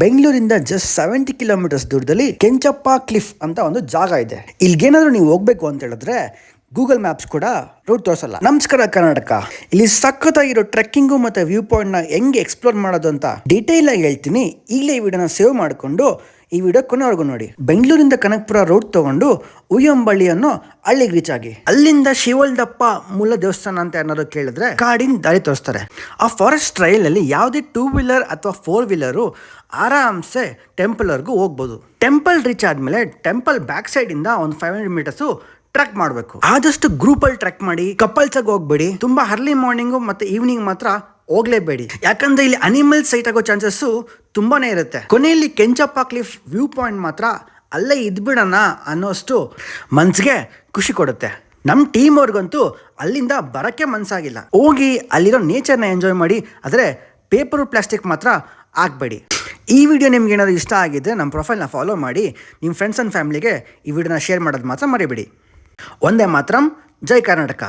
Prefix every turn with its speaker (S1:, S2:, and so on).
S1: ಬೆಂಗಳೂರಿಂದ just 70 kilometres ದೂರದಲ್ಲಿ Kenchappa cliff ಅಂತ ಒಂದು ಜಾಗ ಇದೆ. ಇಲ್ಲಿಗೇನಾದ್ರೂ ನೀವು ಹೋಗ್ಬೇಕು ಅಂತ ಹೇಳಿದ್ರೆ ಗೂಗಲ್ ಮ್ಯಾಪ್ಸ್ ಕೂಡ ರೂಟ್ ತೋರಿಸಲ್ಲ. ನಮಸ್ಕಾರ ಕರ್ನಾಟಕ. ಇಲ್ಲಿ ಸಖತ್ತಾಗಿರೋ ಟ್ರೆಕ್ಕಿಂಗು ಮತ್ತೆ ವ್ಯೂ ಪಾಯಿಂಟ್ ನ ಹೆಂಗೆ ಎಕ್ಸ್ಪ್ಲೋರ್ ಮಾಡೋದು ಅಂತ ಡೀಟೇಲ್ ಆಗಿ ಹೇಳ್ತೀನಿ. ಈಗಲೇ ಈ ವಿಡಿಯೋನ ಸೇವ್ ಮಾಡಿಕೊಂಡು ಈ ವಿಡಿಯೋ ಕೊನೆವರೆಗೂ ನೋಡಿ. ಬೆಂಗಳೂರಿಂದ ಕನಕಪುರ ರೋಡ್ ತಗೊಂಡು ಉಯ್ಯಂಬಳ್ಳಿ ಅನ್ನೋ ಹಳ್ಳಿಗೆ ರೀಚ್ ಆಗಿ ಅಲ್ಲಿಂದ ಶಿವಲ್ದಪ್ಪ ಮೂಲ ದೇವಸ್ಥಾನ ಅಂತ ಏನಾದ್ರು ಕೇಳಿದ್ರೆ ಕಾಡಿನ ದಾರಿ ತೋರಿಸ್ತಾರೆ. ಆ ಫಾರೆಸ್ಟ್ ಟ್ರೈಲ್ ಅಲ್ಲಿ ಯಾವುದೇ 2 ವೀಲರ್ ಅಥವಾ 4 ವೀಲರು ಆರಾಮ್ಸೆ ಟೆಂಪಲ್ ವರ್ಗೂ ಹೋಗ್ಬೋದು. ಟೆಂಪಲ್ ರೀಚ್ ಆದ್ಮೇಲೆ ಟೆಂಪಲ್ ಬ್ಯಾಕ್ ಸೈಡ್ ಇಂದ ಒಂದು 500 ಮೀಟರ್ಸ್ ಟ್ರೆಕ್ ಮಾಡಬೇಕು. ಆದಷ್ಟು ಗ್ರೂಪ್ ಅಲ್ಲಿ ಟ್ರೆಕ್ ಮಾಡಿ, ಕಪಲ್ಸ್ ಆಗಿ ಹೋಗ್ಬೇಡಿ. ತುಂಬಾ ಅರ್ಲಿ ಮಾರ್ನಿಂಗು ಮತ್ತೆ ಈವ್ನಿಂಗ್ ಮಾತ್ರ ಹೋಗ್ಲೇಬೇಡಿ, ಯಾಕಂದ್ರೆ ಇಲ್ಲಿ ಅನಿಮಲ್ ಸೈಟ್ ಆಗೋ ಚಾನ್ಸಸ್ ತುಂಬಾನೇ ಇರುತ್ತೆ. ಕೊನೆಯಲ್ಲಿ ಕೆಂಚಪ್ಪ ಕ್ಲಿಫ್ ವ್ಯೂ ಪಾಯಿಂಟ್ ಮಾತ್ರ ಅಲ್ಲೇ ಇದ್ಬಿಡೋಣ ಅನ್ನೋಷ್ಟು ಮನ್ಸಿಗೆ ಖುಷಿ ಕೊಡುತ್ತೆ. ನಮ್ಮ ಟೀಮ್ ಅವ್ರಿಗಂತೂ ಅಲ್ಲಿಂದ ಬರಕ್ಕೆ ಮನ್ಸಾಗಿಲ್ಲ. ಹೋಗಿ ಅಲ್ಲಿರೋ ನೇಚರ್ನ ಎಂಜಾಯ್ ಮಾಡಿ, ಆದರೆ ಪೇಪರ್ ಪ್ಲಾಸ್ಟಿಕ್ ಮಾತ್ರ ಹಾಕ್ಬೇಡಿ. ಈ ವಿಡಿಯೋ ನಿಮ್ಗೆ ಏನಾದರೂ ಇಷ್ಟ ಆಗಿದ್ದರೆ ನಮ್ಮ ಪ್ರೊಫೈಲ್ನ ಫಾಲೋ ಮಾಡಿ, ನಿಮ್ಮ ಫ್ರೆಂಡ್ಸ್ ಆ್ಯಂಡ್ ಫ್ಯಾಮಿಲಿಗೆ ಈ ವಿಡಿಯೋನ ಶೇರ್ ಮಾಡೋದು ಮಾತ್ರ ಮರಿಬೇಡಿ. ಒಂದೇ ಮಾತ್ರಂ, ಜೈ ಕರ್ನಾಟಕ.